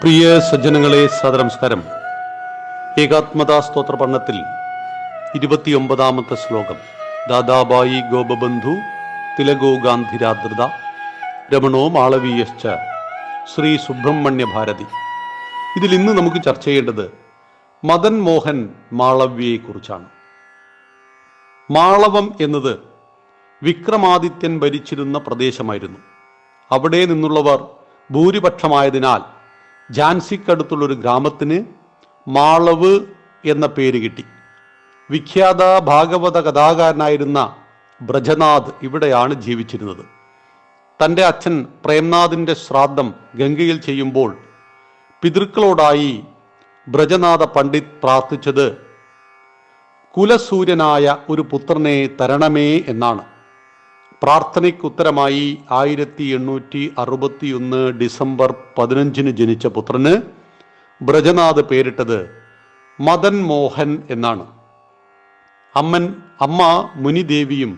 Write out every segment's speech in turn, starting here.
പ്രിയ സജ്ജനങ്ങളെ, സദനമസ്കാരം. ഏകാത്മതാ സ്തോത്ര പഠനത്തിൽ 29ാമത്തെ ശ്ലോകം. ദാദാബായി ഗോപബന്ധു തിലകോ ഗാന്ധിരാദ്രത രമണോ മാളവീയശ്ച ശ്രീ സുബ്രഹ്മണ്യ ഭാരതി. ഇതിൽ ഇന്ന് നമുക്ക് ചർച്ച ചെയ്യേണ്ടത് മദൻ മോഹൻ മാളവ്യയെക്കുറിച്ചാണ്. മാളവം എന്നത് വിക്രമാദിത്യൻ ഭരിച്ചിരുന്ന പ്രദേശമായിരുന്നു. അവിടെ നിന്നുള്ളവർ ഭൂരിപക്ഷമായതിനാൽ ഝാൻസിക്കടുത്തുള്ളൊരു ഗ്രാമത്തിന് മാളവ് എന്ന പേര് കിട്ടി. വിഖ്യാത ഭാഗവത കഥാകാരനായിരുന്ന ബ്രജനാഥ് ഇവിടെയാണ് ജീവിച്ചിരുന്നത്. തൻ്റെ അച്ഛൻ പ്രേംനാഥിൻ്റെ ശ്രാദ്ധം ഗംഗയിൽ ചെയ്യുമ്പോൾ പിതൃക്കളോടായി ബ്രജനാഥ പണ്ഡിറ്റ് പ്രാർത്ഥിച്ചത് കുലസൂര്യനായ ഒരു പുത്രനെ തരണമേ എന്നാണ്. പ്രാർത്ഥനയ്ക്കുത്തരമായി 1861 ഡിസംബർ 15 ജനിച്ച പുത്രന് ബ്രജനാഥ് പേരിട്ടത് മദൻ മോഹൻ എന്നാണ്. അമ്മ മുനിദേവിയും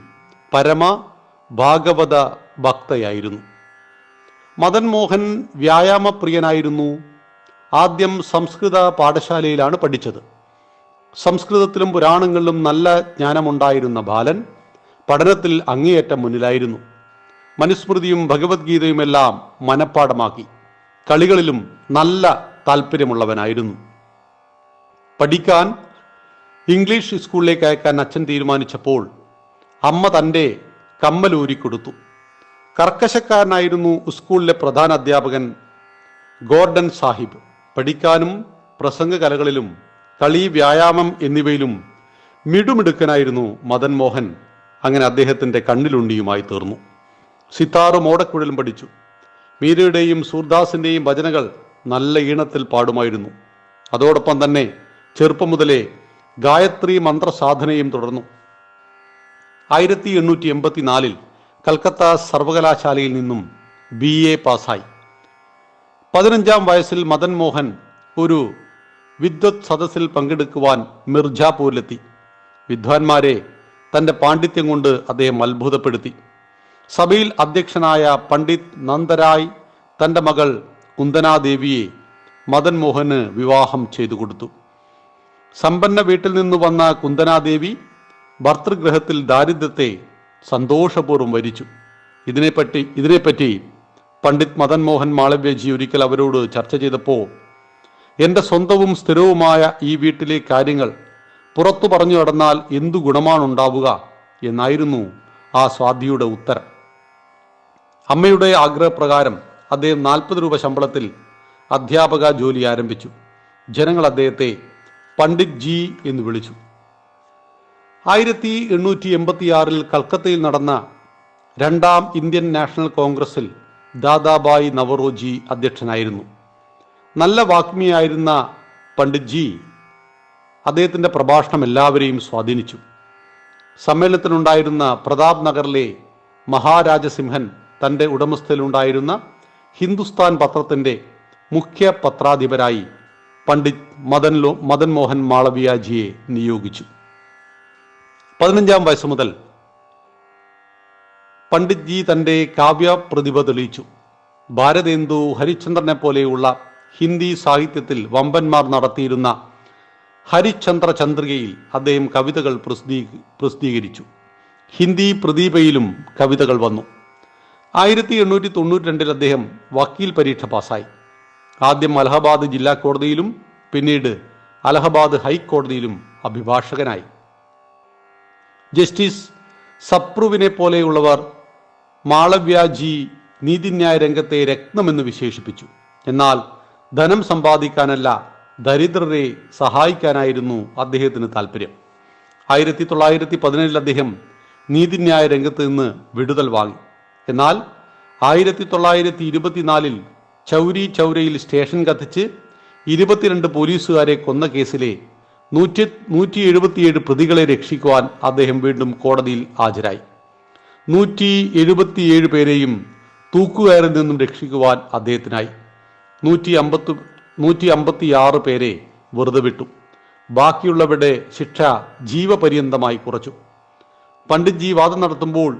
പരമ ഭാഗവത ഭക്തയായിരുന്നു. മദൻ മോഹൻ വ്യായാമപ്രിയനായിരുന്നു. ആദ്യം സംസ്കൃത പാഠശാലയിലാണ് പഠിച്ചത്. സംസ്കൃതത്തിലും പുരാണങ്ങളിലും നല്ല ജ്ഞാനമുണ്ടായിരുന്ന ബാലൻ പഠനത്തിൽ അങ്ങേയറ്റം മുന്നിലായിരുന്നു. മനുസ്മൃതിയും ഭഗവത്ഗീതയുമെല്ലാം മനഃപ്പാടമാക്കി. കളികളിലും നല്ല താല്പര്യമുള്ളവനായിരുന്നു. പഠിക്കാൻ ഇംഗ്ലീഷ് സ്കൂളിലേക്ക് അയക്കാൻ അച്ഛൻ തീരുമാനിച്ചപ്പോൾ അമ്മ തൻ്റെ കമ്മലൂരി കൊടുത്തു. കർക്കശക്കാരനായിരുന്നു സ്കൂളിലെ പ്രധാന അധ്യാപകൻ ഗോർഡൻ സാഹിബ്. പഠിക്കാനും പ്രസംഗകലകളിലും കളി, വ്യായാമം എന്നിവയിലും മിടുമിടുക്കനായിരുന്നു മദൻ മോഹൻ. അങ്ങനെ അദ്ദേഹത്തിൻ്റെ കണ്ണിലുണ്ടിയുമായി തീർന്നു. സിത്താറും ഓടക്കുഴലും പഠിച്ചു. മീരയുടെയും സൂർദാസിൻ്റെയും ഭജനകൾ നല്ല ഈണത്തിൽ പാടുമായിരുന്നു. അതോടൊപ്പം തന്നെ ചെറുപ്പം മുതലേ ഗായത്രി മന്ത്രസാധനയും തുടർന്നു. 1884 കൽക്കത്ത സർവകലാശാലയിൽ നിന്നും BA പാസ്സായി. 15-ാം വയസ്സിൽ മദൻ മോഹൻ ഒരു വിദ്വത് സദസ്സിൽ പങ്കെടുക്കുവാൻ മിർജാപൂരിലെത്തി. വിദ്വാൻമാരെ തൻ്റെ പാണ്ഡിത്യം കൊണ്ട് അദ്ദേഹം അത്ഭുതപ്പെടുത്തി. സഭയിൽ അധ്യക്ഷനായ പണ്ഡിറ്റ് നന്ദരായ് തൻ്റെ മകൾ കുന്ദനാദേവിയെ മദൻ മോഹന് വിവാഹം ചെയ്തു കൊടുത്തു. സമ്പന്ന വീട്ടിൽ നിന്ന് വന്ന കുന്ദനാദേവി ഭർതൃഗൃഹത്തിൽ ദാരിദ്ര്യത്തെ സന്തോഷപൂർവ്വം വരിച്ചു. ഇതിനെപ്പറ്റി പണ്ഡിറ്റ് മദൻ മോഹൻ മാളവ്യജി ഒരിക്കൽ അവരോട് ചർച്ച ചെയ്തപ്പോൾ, എൻ്റെ സ്വന്തവും സ്ഥിരവുമായ ഈ വീട്ടിലെ കാര്യങ്ങൾ പുറത്തു പറഞ്ഞു നടന്നാൽ എന്തു ഗുണമാണുണ്ടാവുക എന്നായിരുന്നു ആ സ്വാതിയുടെ ഉത്തരം. അമ്മയുടെ ആഗ്രഹപ്രകാരം അദ്ദേഹം 40 രൂപ ശമ്പളത്തിൽ അധ്യാപക ജോലി ആരംഭിച്ചു. ജനങ്ങൾ അദ്ദേഹത്തെ പണ്ഡിറ്റ് ജി എന്ന് വിളിച്ചു. 1886 കൽക്കത്തയിൽ നടന്ന 2ാം ഇന്ത്യൻ നാഷണൽ കോൺഗ്രസിൽ ദാദാബായി നവറോജി അധ്യക്ഷനായിരുന്നു. നല്ല വാഗ്മിയായിരുന്ന പണ്ഡിറ്റ് ജി അദ്ദേഹത്തിൻ്റെ പ്രഭാഷണം എല്ലാവരെയും സ്വാധീനിച്ചു. സമ്മേളനത്തിലുണ്ടായിരുന്ന പ്രതാപ് നഗറിലെ മഹാരാജസിംഹൻ തൻ്റെ ഉടമസ്ഥയിലുണ്ടായിരുന്ന ഹിന്ദുസ്ഥാൻ പത്രത്തിൻ്റെ മുഖ്യ പത്രാധിപരായി പണ്ഡിറ്റ് മദൻ മോഹൻ മാളവ്യജിയെ നിയോഗിച്ചു. 15-ാം വയസ്സ് മുതൽ പണ്ഡിറ്റ് ജി തൻ്റെ കാവ്യപ്രതിഭ തെളിയിച്ചു. ഭാരതേന്ദു, ഹരിശ്ചന്ദ്രനെ പോലെയുള്ള ഹിന്ദി സാഹിത്യത്തിൽ വമ്പന്മാർ നടത്തിയിരുന്ന ഹരിശ്ചന്ദ്ര ചന്ദ്രികയിൽ അദ്ദേഹം കവിതകൾ പ്രസിദ്ധീകരിച്ചു. ഹിന്ദി പ്രദീപയിലും കവിതകൾ വന്നു. 1892 അദ്ദേഹം വക്കീൽ പരീക്ഷ പാസ്സായി. ആദ്യം അലഹബാദ് ജില്ലാ കോടതിയിലും പിന്നീട് അലഹബാദ് ഹൈക്കോടതിയിലും അഭിഭാഷകനായി. ജസ്റ്റിസ് സപ്രുവിനെ പോലെയുള്ളവർ മാളവ്യജി നീതിന്യായ രംഗത്തെ രത്നമെന്ന് വിശേഷിപ്പിച്ചു. എന്നാൽ ധനം സമ്പാദിക്കാനല്ല, ദരിദ്രരെ സഹായിക്കാനായിരുന്നു അദ്ദേഹത്തിന് താല്പര്യം. 1917 അദ്ദേഹം നീതിന്യായ രംഗത്ത് നിന്ന് വിടുതൽ വാങ്ങി. എന്നാൽ 1924 ചൗരി ചൗരയിൽ സ്റ്റേഷൻ കത്തിച്ച് 22 പോലീസുകാരെ കൊന്ന കേസിലെ 177 പ്രതികളെ രക്ഷിക്കുവാൻ അദ്ദേഹം വീണ്ടും കോടതിയിൽ ഹാജരായി. 177 പേരെയും തൂക്കുകയറിൽ നിന്നും രക്ഷിക്കുവാൻ അദ്ദേഹത്തിനായി. 156 പേരെ വെറുതെ വിട്ടു. ബാക്കിയുള്ളവരുടെ ശിക്ഷ ജീവപര്യന്തമായി കുറച്ചു. പണ്ഡിറ്റ് ജി വാദം നടത്തുമ്പോൾ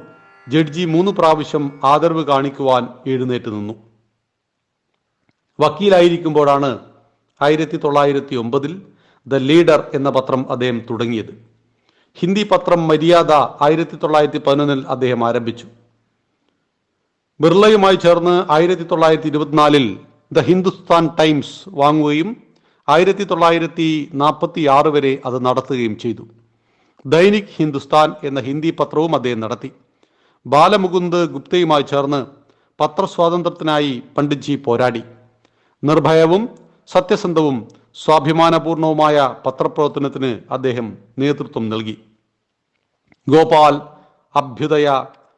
ജഡ്ജി 3 പ്രാവശ്യം ആദരവ് കാണിക്കുവാൻ എഴുന്നേറ്റ് നിന്നു. വക്കീലായിരിക്കുമ്പോഴാണ് 1909 ദ ലീഡർ എന്ന പത്രം അദ്ദേഹം തുടങ്ങിയത്. ഹിന്ദി പത്രം മര്യാദ 1911 അദ്ദേഹം ആരംഭിച്ചു. ബിർളയുമായി ചേർന്ന് 1924 ദ ഹിന്ദുസ്ഥാൻ ടൈംസ് വാങ്ങുകയും 1946 വരെ അത് നടത്തുകയും ചെയ്തു. ദൈനിക് ഹിന്ദുസ്ഥാൻ എന്ന ഹിന്ദി പത്രവും അദ്ദേഹം നടത്തി. ബാലമുകുന്ദ് ഗുപ്തയുമായി ചേർന്ന് പത്രസ്വാതന്ത്ര്യത്തിനായി പണ്ഡിറ്റ്ജി പോരാടി. നിർഭയവും സത്യസന്ധവും സ്വാഭിമാനപൂർണവുമായ പത്രപ്രവർത്തനത്തിന് അദ്ദേഹം നേതൃത്വം നൽകി. ഗോപാൽ, അഭ്യുദയ,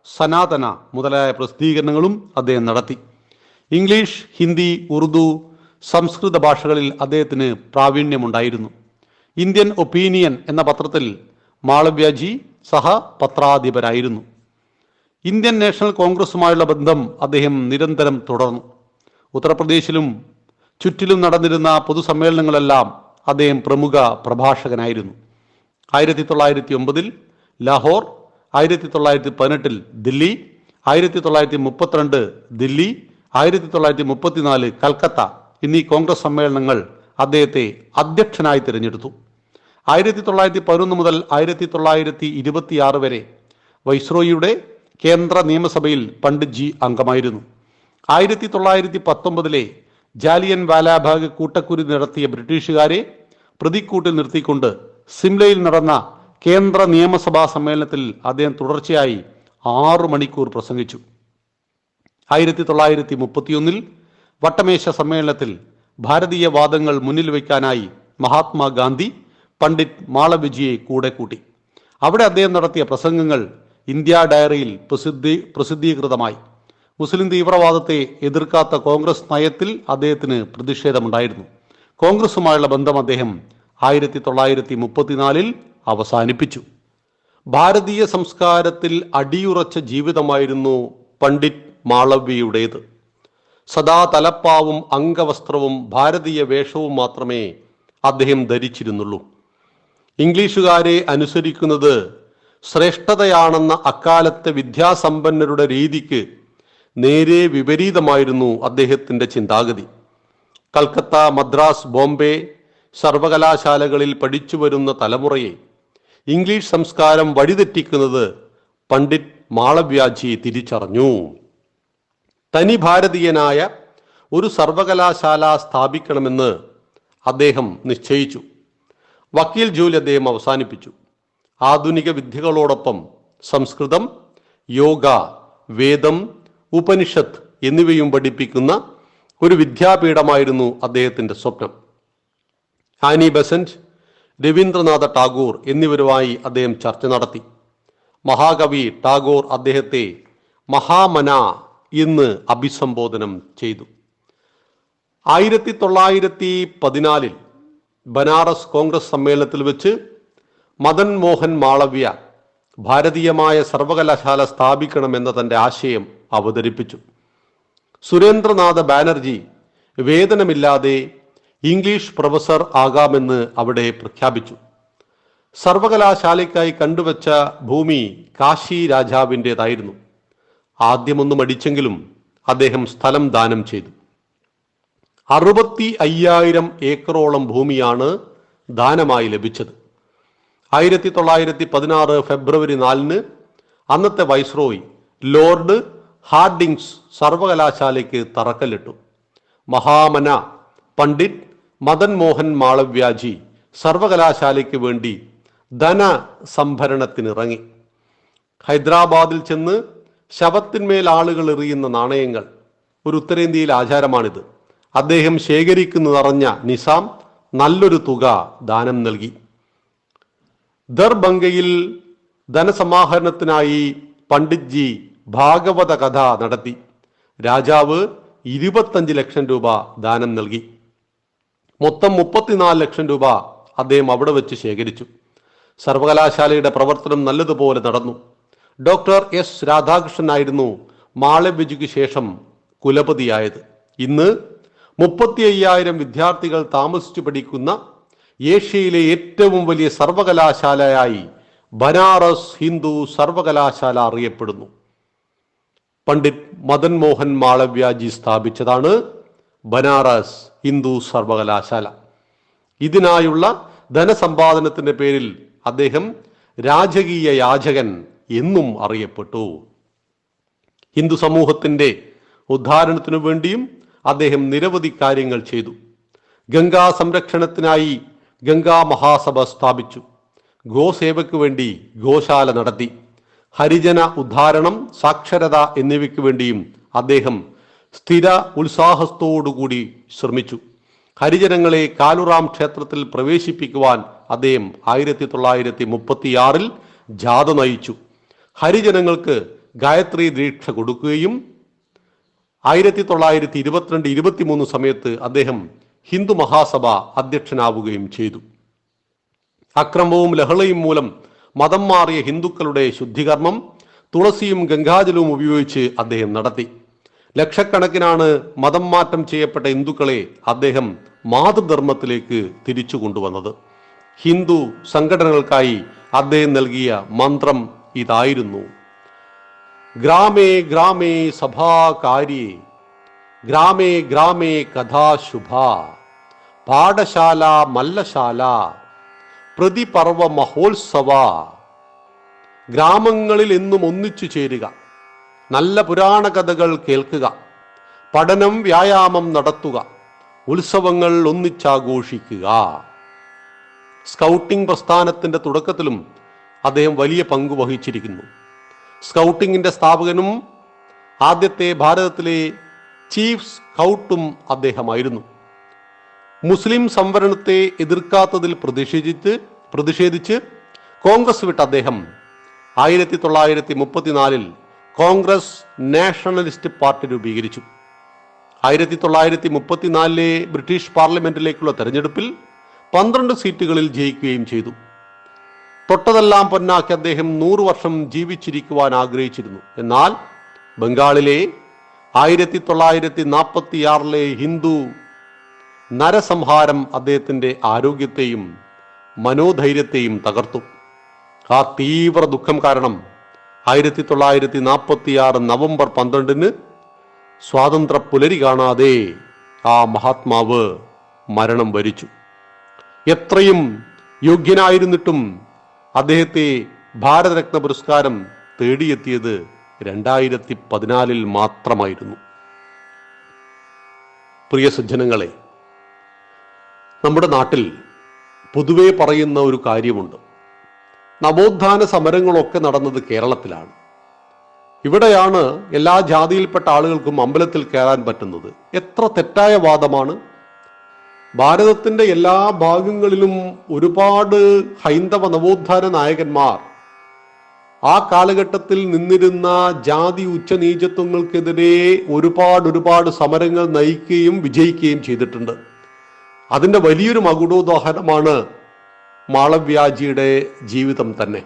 സനാതന മുതലായ പ്രസിദ്ധീകരണങ്ങളും അദ്ദേഹം നടത്തി. ഇംഗ്ലീഷ്, ഹിന്ദി, ഉറുദു, സംസ്കൃത ഭാഷകളിൽ അദ്ദേഹത്തിന് പ്രാവീണ്യമുണ്ടായിരുന്നു. ഇന്ത്യൻ ഒപ്പീനിയൻ എന്ന പത്രത്തിൽ മാളവ്യജി സഹപത്രാധിപരായിരുന്നു. ഇന്ത്യൻ നാഷണൽ കോൺഗ്രസുമായുള്ള ബന്ധം അദ്ദേഹം നിരന്തരം തുടർന്നു. ഉത്തർപ്രദേശിലും ചുറ്റിലും നടന്നിരുന്ന പൊതുസമ്മേളനങ്ങളെല്ലാം അദ്ദേഹം പ്രമുഖ പ്രഭാഷകനായിരുന്നു. 1909 ലാഹോർ, 1918 ദില്ലി, 1932 ദില്ലി, 1934 കൽക്കത്ത എന്നീ കോൺഗ്രസ് സമ്മേളനങ്ങൾ അദ്ദേഹത്തെ അധ്യക്ഷനായി തിരഞ്ഞെടുത്തു. 1911 മുതൽ 1926 വരെ വൈസ്രോയിയുടെ കേന്ദ്ര നിയമസഭയിൽ പണ്ഡിറ്റ്ജി അംഗമായിരുന്നു. 1919 ജാലിയൻ വാലാബാഗ് കൂട്ടക്കുരു നടത്തിയ ബ്രിട്ടീഷുകാരെ പ്രതിക്കൂട്ടിൽ നിർത്തിക്കൊണ്ട് സിംലയിൽ നടന്ന കേന്ദ്ര നിയമസഭാ സമ്മേളനത്തിൽ അദ്ദേഹം തുടർച്ചയായി 6 മണിക്കൂർ പ്രസംഗിച്ചു. 1931 വട്ടമേശ സമ്മേളനത്തിൽ ഭാരതീയ വാദങ്ങൾ മുന്നിൽ വയ്ക്കാനായി മഹാത്മാഗാന്ധി പണ്ഡിറ്റ് മാളവ്യജിയെ കൂടെ കൂട്ടി. അവിടെ അദ്ദേഹം നടത്തിയ പ്രസംഗങ്ങൾ ഇന്ത്യ ഡയറിയിൽ പ്രസിദ്ധീകൃതമായി. മുസ്ലിം തീവ്രവാദത്തെ എതിർക്കാത്ത കോൺഗ്രസ് നയത്തിൽ അദ്ദേഹത്തിന് പ്രതിഷേധമുണ്ടായിരുന്നു. കോൺഗ്രസുമായുള്ള ബന്ധം അദ്ദേഹം 1934 അവസാനിപ്പിച്ചു. ഭാരതീയ സംസ്കാരത്തിൽ അടിയുറച്ച ജീവിതമായിരുന്നു പണ്ഡിറ്റ് മാളവ്യയുടേത്. സദാ തലപ്പാവും അംഗവസ്ത്രവും ഭാരതീയ വേഷവും മാത്രമേ അദ്ദേഹം ധരിച്ചിരുന്നുള്ളൂ. ഇംഗ്ലീഷുകാരെ അനുസരിക്കുന്നത് ശ്രേഷ്ഠതയാണെന്ന അക്കാലത്തെ വിദ്യാസമ്പന്നരുടെ രീതിക്ക് നേരെ വിപരീതമായിരുന്നു അദ്ദേഹത്തിൻ്റെ ചിന്താഗതി. കൽക്കത്ത, മദ്രാസ്, ബോംബെ സർവകലാശാലകളിൽ പഠിച്ചു വരുന്ന തലമുറയെ ഇംഗ്ലീഷ് സംസ്കാരം വഴിതെറ്റിക്കുന്നത് പണ്ഡിറ്റ് മാളവ്യജി തിരിച്ചറിഞ്ഞു. തനി ഭാരതീയനായ ഒരു സർവകലാശാല സ്ഥാപിക്കണമെന്ന് അദ്ദേഹം നിശ്ചയിച്ചു. വക്കീൽ ജോലി അദ്ദേഹം അവസാനിപ്പിച്ചു. ആധുനിക വിദ്യകളോടൊപ്പം സംസ്കൃതം, യോഗ, വേദം, ഉപനിഷത്ത് എന്നിവയും പഠിപ്പിക്കുന്ന ഒരു വിദ്യാപീഠമായിരുന്നു അദ്ദേഹത്തിൻ്റെ സ്വപ്നം. ആനി ബെസന്റ്, രവീന്ദ്രനാഥ ടാഗോർ എന്നിവരുമായി അദ്ദേഹം ചർച്ച നടത്തി. മഹാകവി ടാഗോർ അദ്ദേഹത്തെ മഹാമന എന്ന് അഭിസംബോധനം ചെയ്തു. 1914 ബനാറസ് കോൺഗ്രസ് സമ്മേളനത്തിൽ വെച്ച് മദൻ മോഹൻ മാളവ്യ ഭാരതീയമായ സർവകലാശാല സ്ഥാപിക്കണമെന്ന തൻ്റെ ആശയം അവതരിപ്പിച്ചു. സുരേന്ദ്രനാഥ ബാനർജി വേതനമില്ലാതെ ഇംഗ്ലീഷ് പ്രൊഫസർ ആകാമെന്ന് അവിടെ പ്രഖ്യാപിച്ചു. സർവകലാശാലയ്ക്കായി കണ്ടുവച്ച ഭൂമി കാശി രാജാവിൻ്റെതായിരുന്നു. ആദ്യമൊന്നും അടിച്ചെങ്കിലും അദ്ദേഹം സ്ഥലം ദാനം ചെയ്തു. 65,000 ഏക്കറോളം ഭൂമിയാണ് ദാനമായി ലഭിച്ചത്. 1916 ഫെബ്രുവരി 4 അന്നത്തെ വൈസ്രോയി ലോർഡ് ഹാർഡിങ്സ് സർവകലാശാലയ്ക്ക് തറക്കല്ലിട്ടു. മഹാമന പണ്ഡിറ്റ് മദൻ മോഹൻ മാളവ്യജി സർവകലാശാലയ്ക്ക് വേണ്ടി ധനസംഭരണത്തിനിറങ്ങി. ഹൈദരാബാദിൽ ചെന്ന് ശവത്തിന്മേൽ ആളുകൾ എറിയുന്ന നാണയങ്ങൾ ഒരു ഉത്തരേന്ത്യയിൽ ആചാരമാണിത്. അദ്ദേഹം ശേഖരിക്കുന്നതറിഞ്ഞ നിസാം നല്ലൊരു തുക ദാനം നൽകി. ദർഭംഗയിൽ ധനസമാഹരണത്തിനായി പണ്ഡിറ്റ്ജി ഭാഗവത കഥ നടത്തി. രാജാവ് 25 ലക്ഷം രൂപ ദാനം നൽകി. മൊത്തം 34 ലക്ഷം രൂപ അദ്ദേഹം അവിടെ വെച്ച് ശേഖരിച്ചു. സർവകലാശാലയുടെ പ്രവർത്തനം നല്ലതുപോലെ നടന്നു. ഡോക്ടർ എസ് രാധാകൃഷ്ണനായിരുന്നു മാളവ്യജിക്ക് ശേഷം കുലപതിയായത്. ഇന്ന് 35,000 വിദ്യാർത്ഥികൾ താമസിച്ചു പഠിക്കുന്ന ഏഷ്യയിലെ ഏറ്റവും വലിയ സർവകലാശാലയായി ബനാറസ് ഹിന്ദു സർവകലാശാല അറിയപ്പെടുന്നു. പണ്ഡിറ്റ് മദൻ മോഹൻ മാളവ്യജി സ്ഥാപിച്ചതാണ് ബനാറസ് ഹിന്ദു സർവകലാശാല. ഇതിനായുള്ള ധനസമ്പാദനത്തിന്റെ പേരിൽ അദ്ദേഹം രാജകീയ യാചകൻ എന്നും അറിയപ്പെട്ടു. ഹിന്ദു സമൂഹത്തിന്റെ ഉദ്ധാരണത്തിനു വേണ്ടിയും അദ്ദേഹം നിരവധി കാര്യങ്ങൾ ചെയ്തു. ഗംഗാ സംരക്ഷണത്തിനായി ഗംഗാ മഹാസഭ സ്ഥാപിച്ചു. ഗോസേവയ്ക്ക് വേണ്ടി ഗോശാല നടത്തി. ഹരിജന ഉദ്ധാരണം, സാക്ഷരത എന്നിവയ്ക്ക് വേണ്ടിയും അദ്ദേഹം സ്ഥിര ഉത്സാഹത്തോടുകൂടി ശ്രമിച്ചു. ഹരിജനങ്ങളെ കാലുറാം ക്ഷേത്രത്തിൽ പ്രവേശിപ്പിക്കുവാൻ അദ്ദേഹം 1936 ജാഥ നയിച്ചു. ഹരിജനങ്ങൾക്ക് ഗായത്രി ദീക്ഷ കൊടുക്കുകയും 1922-23 സമയത്ത് അദ്ദേഹം ഹിന്ദു മഹാസഭ അധ്യക്ഷനാവുകയും ചെയ്തു. അക്രമവും ലഹളയും മൂലം മതം മാറിയ ഹിന്ദുക്കളുടെ ശുദ്ധികർമ്മം തുളസിയും ഗംഗാജലവും ഉപയോഗിച്ച് അദ്ദേഹം നടത്തി. ലക്ഷക്കണക്കിനാണ് മതം മാറ്റം ചെയ്യപ്പെട്ട ഹിന്ദുക്കളെ അദ്ദേഹം മാതൃധർമ്മത്തിലേക്ക് തിരിച്ചു കൊണ്ടുവന്നത്. ഹിന്ദു സംഘടനകൾക്കായി അദ്ദേഹം നൽകിയ മന്ത്രം ഇതായിരുന്നു: ഗ്രാമേ ഗ്രാമേ സഭാകാര്യേ, ഗ്രാമേ ഗ്രാമേ കഥാശുഭ, പാഠശാല മല്ലശാല, പ്രതിപർവ മഹോത്സവ. ഗ്രാമങ്ങളിൽ എന്നും ഒന്നിച്ചു ചേരുക, നല്ല പുരാണ കഥകൾ കേൾക്കുക, പഠനം വ്യായാമം നടത്തുക, ഉത്സവങ്ങൾ ഒന്നിച്ചാഘോഷിക്കുക. സ്കൗട്ടിംഗ് പ്രസ്ഥാനത്തിന്റെ തുടക്കത്തിലും അദ്ദേഹം വലിയ പങ്ക് വഹിച്ചിരിക്കുന്നു. സ്കൗട്ടിങ്ങിന്റെ സ്ഥാപകനും ആദ്യത്തെ ഭാരതത്തിലെ ചീഫ് സ്കൗട്ടും അദ്ദേഹമായിരുന്നു. മുസ്ലിം സംവരണത്തെ എതിർക്കാത്തതിൽ പ്രതിഷേധിച്ച് കോൺഗ്രസ് വിട്ട അദ്ദേഹം 1934 കോൺഗ്രസ് നാഷണലിസ്റ്റ് പാർട്ടി രൂപീകരിച്ചു. 1934 ബ്രിട്ടീഷ് പാർലമെന്റിലേക്കുള്ള തെരഞ്ഞെടുപ്പിൽ 12 സീറ്റുകളിൽ ജയിക്കുകയും ചെയ്തു. തൊട്ടതെല്ലാം പൊന്നാക്കി അദ്ദേഹം 100 വർഷം ജീവിച്ചിരിക്കുവാൻ ആഗ്രഹിച്ചിരുന്നു. എന്നാൽ ബംഗാളിലെ 1946 ഹിന്ദു നരസംഹാരം അദ്ദേഹത്തിന്റെ ആരോഗ്യത്തെയും മനോധൈര്യത്തെയും തകർത്തു. ആ തീവ്ര ദുഃഖം കാരണം 1946 നവംബർ 12 സ്വാതന്ത്ര്യ പുലരി കാണാതെ ആ മഹാത്മാവ് മരണം വരിച്ചു. എത്രയും യോഗ്യനായിരുന്നിട്ടും അദ്ദേഹത്തെ ഭാരതരത്ന പുരസ്കാരം തേടിയെത്തിയത് 2014 മാത്രമായിരുന്നു. പ്രിയ സജ്ജനങ്ങളെ, നമ്മുടെ നാട്ടിൽ പൊതുവെ പറയുന്ന ഒരു കാര്യമുണ്ട്. നവോത്ഥാന സമരങ്ങളൊക്കെ നടന്നത് കേരളത്തിലാണ്. ഇവിടെയാണ് എല്ലാ ജാതിയിൽപ്പെട്ട ആളുകൾക്കും അമ്പലത്തിൽ കയറാൻ പറ്റുന്നത്. എത്ര തെറ്റായ വാദമാണ്! ഭാരതത്തിന്റെ എല്ലാ ഭാഗങ്ങളിലും ഒരുപാട് ഹൈന്ദവ നവോത്ഥാന നായകന്മാർ ആ കാലഘട്ടത്തിൽ നിന്നിരുന്ന ജാതി ഉച്ചനീചത്വങ്ങൾക്കെതിരെ ഒരുപാട് സമരങ്ങൾ നയിക്കുകയും വിജയിക്കുകയും ചെയ്തിട്ടുണ്ട്. അതിൻ്റെ വലിയൊരു മകുടോദാഹരണമാണ് മാളവ്യാജിയുടെ ജീവിതം തന്നെ.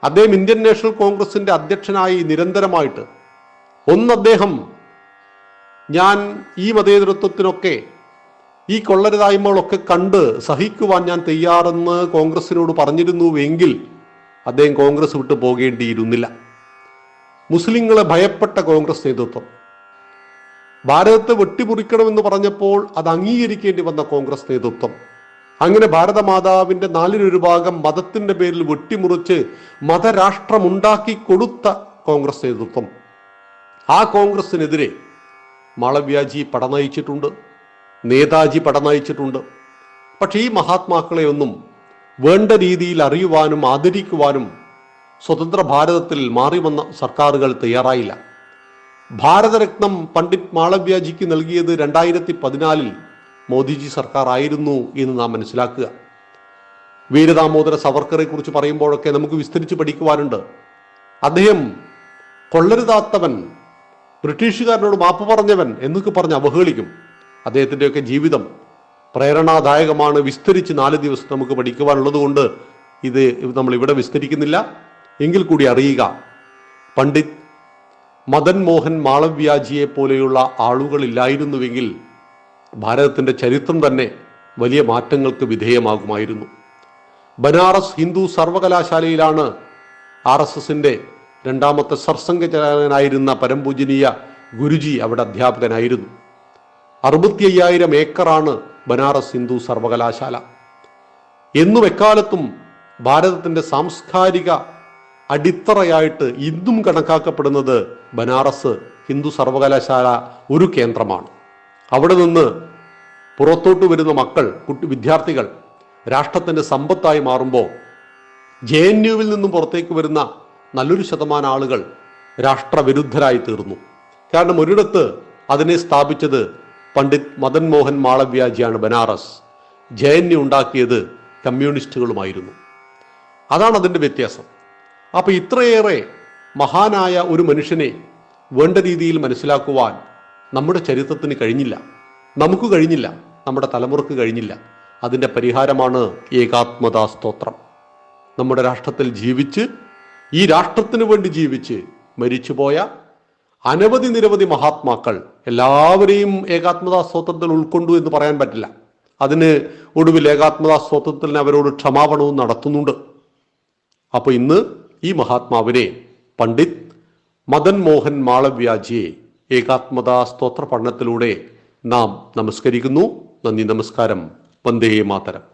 അദ്ദേഹം ഇന്ത്യൻ നാഷണൽ കോൺഗ്രസിന്റെ അധ്യക്ഷനായി നിരന്തരമായിട്ട് അദ്ദേഹം ഞാൻ ഈ മതേതരത്വത്തിനൊക്കെ ഈ കൊള്ളരുതായ്മകളൊക്കെ കണ്ട് സഹിക്കുവാൻ ഞാൻ തയ്യാറെന്ന് കോൺഗ്രസിനോട് പറഞ്ഞിരുന്നുവെങ്കിൽ അദ്ദേഹം കോൺഗ്രസ് വിട്ടു പോകേണ്ടിയിരുന്നില്ല. മുസ്ലിങ്ങളെ ഭയപ്പെട്ട കോൺഗ്രസ് നേതൃത്വം ഭാരതത്തെ വെട്ടിമുറിക്കണമെന്ന് പറഞ്ഞപ്പോൾ അത് അംഗീകരിക്കേണ്ടി വന്ന കോൺഗ്രസ് നേതൃത്വം, അങ്ങനെ ഭാരതമാതാവിന്റെ 1/4 ഭാഗം മതത്തിന്റെ പേരിൽ വെട്ടിമുറിച്ച് മതരാഷ്ട്രമുണ്ടാക്കി കൊടുത്ത കോൺഗ്രസ് നേതൃത്വം, ആ കോൺഗ്രസിനെതിരെ മാളവ്യാജി പടനയിച്ചിട്ടുണ്ട്, നേതാജി പടനയിച്ചിട്ടുണ്ട്. പക്ഷെ ഈ മഹാത്മാക്കളെ ഒന്നും വേണ്ട രീതിയിൽ അറിയുവാനും ആദരിക്കുവാനും സ്വതന്ത്ര ഭാരതത്തിൽ മാറി വന്ന സർക്കാരുകൾ തയ്യാറായില്ല. ഭാരതരത്നം പണ്ഡിറ്റ് മാളവ്യാജിക്ക് നൽകിയത് 2014 മോദിജി സർക്കാർ ആയിരുന്നു എന്ന് നാം മനസ്സിലാക്കുക. വീരദാമോദര സവർക്കറെ കുറിച്ച് പറയുമ്പോഴൊക്കെ നമുക്ക് വിസ്തരിച്ച് പഠിക്കുവാനുണ്ട്. അദ്ദേഹം കൊള്ളരുതാത്തവൻ, ബ്രിട്ടീഷുകാരനോട് മാപ്പ് പറഞ്ഞവൻ എന്നൊക്കെ പറഞ്ഞ് അവഹേളിക്കും. അദ്ദേഹത്തിൻ്റെയൊക്കെ ജീവിതം പ്രേരണാദായകമാണ്. വിസ്തരിച്ച് 4 ദിവസം നമുക്ക് പഠിക്കുവാനുള്ളത് കൊണ്ട് ഇത് നമ്മൾ ഇവിടെ വിസ്തരിക്കുന്നില്ല. എങ്കിൽ കൂടി അറിയുക, പണ്ഡിറ്റ് മദൻ മോഹൻ മാളവ്യാജിയെ പോലെയുള്ള ആളുകളില്ലായിരുന്നുവെങ്കിൽ ഭാരതത്തിൻ്റെ ചരിത്രം തന്നെ വലിയ മാറ്റങ്ങൾക്ക് വിധേയമാകുമായിരുന്നു. ബനാറസ് ഹിന്ദു സർവകലാശാലയിലാണ് RSSന്റെ 2ാമത്തെ സർസംഘചാലകനായിരുന്ന പരംപൂജനീയ ഗുരുജി അവിടെ അധ്യാപകനായിരുന്നു. 65,000 ഏക്കറാണ് ബനാറസ് ഹിന്ദു സർവകലാശാല. എന്നും എക്കാലത്തും ഭാരതത്തിന്റെ സാംസ്കാരിക അടിത്തറയായിട്ട് ഇന്നും കണക്കാക്കപ്പെടുന്നത് ബനാറസ് ഹിന്ദു സർവകലാശാല ഒരു കേന്ദ്രമാണ്. അവിടെ നിന്ന് പുറത്തോട്ട് വരുന്ന വിദ്യാർത്ഥികൾ രാഷ്ട്രത്തിന്റെ സമ്പത്തായി മാറുമ്പോൾ JNUവിൽ നിന്നും പുറത്തേക്ക് വരുന്ന നല്ലൊരു ശതമാനം ആളുകൾ രാഷ്ട്രവിരുദ്ധരായി തീർന്നു. കാരണം ഒരിടത്ത് അതിനെ സ്ഥാപിച്ചത് പണ്ഡിറ്റ് മദൻ മോഹൻ മാളവ്യജിയാണ്. ബനാറസ് JNU ഉണ്ടാക്കിയത് കമ്മ്യൂണിസ്റ്റുകളുമായിരുന്നു. അതാണ് അതിൻ്റെ വ്യത്യാസം. അപ്പൊ ഇത്രയേറെ മഹാനായ ഒരു മനുഷ്യനെ വേണ്ട രീതിയിൽ മനസ്സിലാക്കുവാൻ നമ്മുടെ ചരിത്രത്തിന് കഴിഞ്ഞില്ല, നമുക്ക് കഴിഞ്ഞില്ല, നമ്മുടെ തലമുറക്ക് കഴിഞ്ഞില്ല. അതിൻ്റെ പരിഹാരമാണ് ഏകാത്മതാ സ്തോത്രം. നമ്മുടെ രാഷ്ട്രത്തിൽ ജീവിച്ച് ഈ രാഷ്ട്രത്തിന് വേണ്ടി ജീവിച്ച് മരിച്ചുപോയ നിരവധി മഹാത്മാക്കൾ എല്ലാവരെയും ഏകാത്മതാ സ്തോത്രത്തിൽ ഉൾക്കൊണ്ടു എന്ന് പറയാൻ പറ്റില്ല. അതിന് ഒടുവിൽ ഏകാത്മതാ സ്തോത്രത്തിന് അവരോട് ക്ഷമാപണവും നടത്തുന്നുണ്ട്. അപ്പൊ ഇന്ന് ഈ മഹാത്മാവിനെ പണ്ഡിറ്റ് മദൻ മോഹൻ മാളവ്യജിയെ ഏകാത്മതാ സ്തോത്ര പഠനത്തിലൂടെ നാം നമസ്കരിക്കുന്നു. നന്ദി, നമസ്കാരം. വന്ദേ മാതരം.